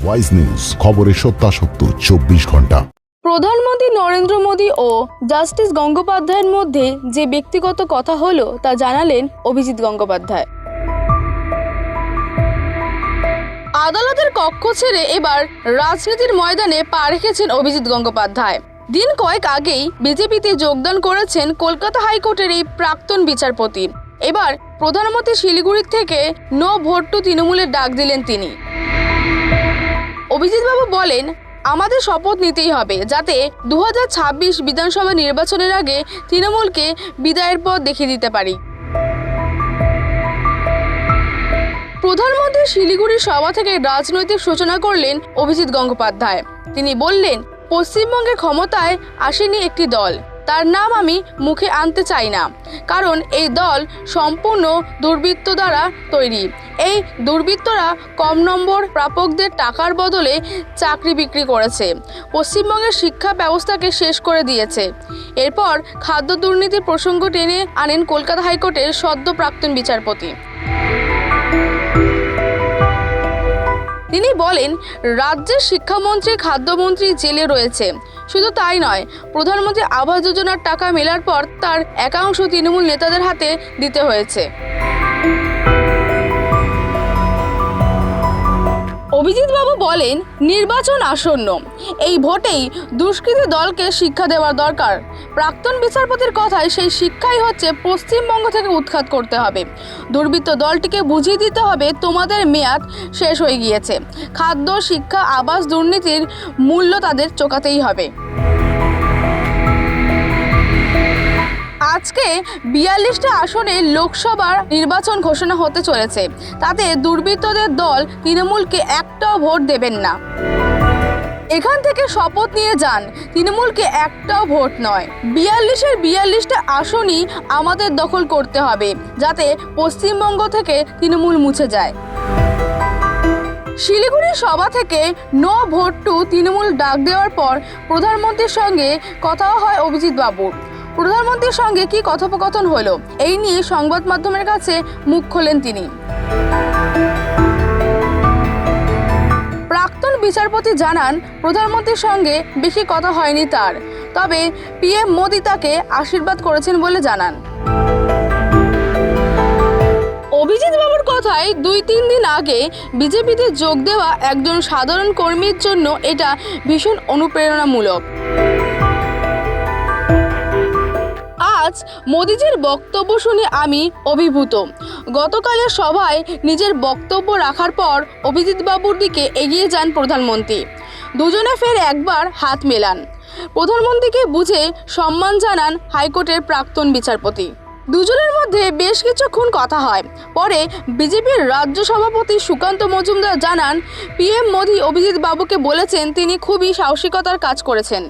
Wise news, খবরের সত্যাসত্য 24 ঘন্টা। প্রধানমন্ত্রী নরেন্দ্র মোদী ও জাস্টিস গঙ্গোপাধ্যায়ের মধ্যে যে ব্যক্তিগত কথা হলো তা জানালেন অভিজিৎ গঙ্গোপাধ্যায়। আদালতের কক্ষ ছেড়ে এবার রাজনীতির ময়দানে পা রেখেছেন অভিজিৎ গঙ্গোপাধ্যায়। দিন কয়েক আগেই বিজেপিতে যোগদান করেছেন কলকাতা হাইকোর্টের এই প্রাক্তন বিচারপতি। এবার প্রধানমন্ত্রী শিলিগুড়ি থেকে নো ভোট টু তৃণমূলের ডাক দিলেন তিনি। অভিজিৎবাবু বলেন, আমাদের শপথ নিতেই হবে যাতে 2026 বিধানসভা নির্বাচনের আগে তৃণমূলকে বিদায়ের পথ দেখিয়ে দিতে পারি। প্রধানমন্ত্রী শিলিগুড়ির সভা থেকে রাজনৈতিক সূচনা করলেন অভিজিৎ গঙ্গোপাধ্যায়। তিনি বললেন, পশ্চিমবঙ্গে ক্ষমতায় আসেনি একটি দল, তার নাম আমি মুখে আনতে চাই না, কারণ এই দল সম্পূর্ণ দুর্বৃত্ত দ্বারা তৈরি। এই দুর্বৃত্তরা কম নম্বর প্রাপকদের টাকার বদলে চাকরি বিক্রি করেছে, পশ্চিমবঙ্গের শিক্ষা ব্যবস্থাকে শেষ করে দিয়েছে। এরপর খাদ্য দুর্নীতির প্রসঙ্গ টেনে আনেন কলকাতা হাইকোর্টের সদ্য প্রাক্তন বিচারপতি। তিনি বলেন, রাজ্যের শিক্ষামন্ত্রী, খাদ্যমন্ত্রী জেলে রয়েছে। শুধু তাই নয়, প্রধানমন্ত্রী আবাস যোজনার টাকা মেলার পর তার একাংশ তৃণমূল নেতাদের হাতে দিতে হয়েছে। অভিজিৎবাবু বলেন, নির্বাচন আসন্ন, এই ভোটেই দুষ্কৃতী দলকে শিক্ষা দেওয়ার দরকার। প্রাক্তন বিচারপতির কথায় সেই শিক্ষাই হচ্ছে পশ্চিমবঙ্গ থেকে উৎখাত করতে হবে। দুর্বৃত্ত দলটিকে বুঝিয়ে দিতে হবে তোমাদের মেয়াদ শেষ হয়ে গিয়েছে। খাদ্য, শিক্ষা, আবাস দুর্নীতির মূল্য তাদের চোকাতেই হবে। আজকে 42টা আসনে লোকসভার নির্বাচন ঘোষণা হতে চলেছে। তাতে দুর্বৃত্তদের দল তৃণমূলকে একটাও ভোট দেবেন না। এখান থেকে শপথ নিয়ে যান, তৃণমূলকে একটাও ভোট নয়, 42-এর 42টা আসনই আমাদের দখল করতে হবে, যাতে পশ্চিমবঙ্গ থেকে তৃণমূল মুছে যায়। শিলিগুড়ি সভা থেকে নো ভোট টু তৃণমূল ডাক দেওয়ার পর প্রধানমন্ত্রীর সঙ্গে কথাও হয় অভিজিৎবাবুর। প্রধানমন্ত্রীর সঙ্গে কি কথোপকথন হলো, এই নিয়ে সংবাদ মাধ্যমের কাছে মুখ খোলেন তিনি। প্রাক্তন বিচারপতি জানান, প্রধানমন্ত্রীর সঙ্গে বেশি কথা হয়নি তার, তবে পিএম মোদী তাকে আশীর্বাদ করেছেন বলে জানান। অভিজিৎবাবুর কথায় 2-3 দিন আগে বিজেপিতে যোগ দেওয়া একজন সাধারণ কর্মীর জন্য এটা ভীষণ অনুপ্রেরণামূলক। আজ মোদিজির বক্তব্য শুনে আমি অভিভূত। গতকালের সভায় নিজের বক্তব্য রাখার পর অভিজিৎবাবুর দিকে এগিয়ে যান প্রধানমন্ত্রী। দুজনে ফের একবার হাত মেলান। প্রধানমন্ত্রীকে বুঝে সম্মান জানান হাইকোর্টের প্রাক্তন বিচারপতি। দুজনের মধ্যে বেশ কিছুক্ষণ কথা হয়। পরে বিজেপির রাজ্য সভাপতি সুকান্ত মজুমদার জানান, পিএম মোদী অভিজিৎবাবুকে বলেছেন তিনি খুবই সাহসিকতার কাজ করেছেন।